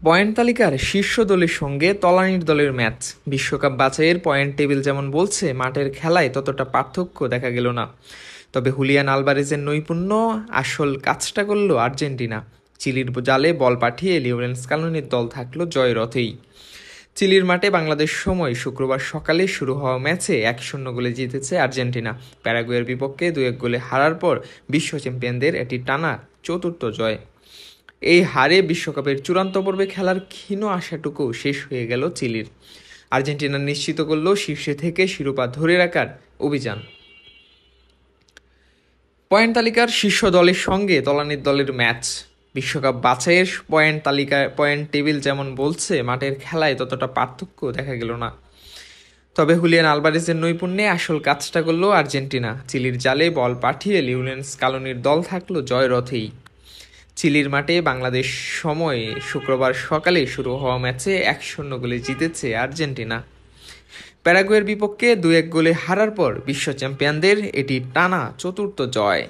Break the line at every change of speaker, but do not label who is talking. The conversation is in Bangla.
পয়েন্ট তালিকার শীর্ষ দলের সঙ্গে তলানির দলের ম্যাচ। বিশ্বকাপ বাছাইয়ের পয়েন্ট টেবিল যেমন বলছে, মাঠের খেলায় ততটা পার্থক্য দেখা গেল না। তবে হুলিয়ান আলভারেজের নৈপুণ্য আসল কাজটা করল আর্জেন্টিনা। চিলির জালে বল পাঠিয়ে লিওনেল স্কালোনির দল থাকলো জয় রথেই। চিলির মাঠে বাংলাদেশ সময় শুক্রবার সকালে শুরু হওয়া ম্যাচে 1-0 গোলে জিতেছে আর্জেন্টিনা। প্যারাগুয়ের বিপক্ষে 2-1 গোলে হারার পর বিশ্ব চ্যাম্পিয়নদের এটি টানা চতুর্থ জয়। এই হারে বিশ্বকাপের চূড়ান্ত পর্বে খেলার ক্ষীণ আশাটুকু শেষ হয়ে গেল চিলির। আর্জেন্টিনা নিশ্চিত করল শীর্ষে থেকে শিরোপা ধরে রাখার অভিযান। পয়েন্ট তালিকার শীর্ষ দলের সঙ্গে তলানির দলের ম্যাচ। বিশ্বকাপ বাছাইয়ের পয়েন্ট টেবিল যেমন বলছে, মাঠের খেলায় ততটা পার্থক্য দেখা গেল না। তবে হুলিয়ান আলভারেজের নৈপুণ্যে আসল কাজটা করল আর্জেন্টিনা। চিলির জালে বল পাঠিয়ে লিওনেল স্কালোনির দল থাকলো জয় রথেই। চিলির মাঠে বাংলাদেশ সময় শুক্রবার সকালে শুরু হওয়া ম্যাচে 1-0 গোলে জিতেছে আর্জেন্টিনা। প্যারাগুয়ের বিপক্ষে 2-1 গোলে হারার পর বিশ্ব চ্যাম্পিয়নদের এটি টানা চতুর্থ জয়।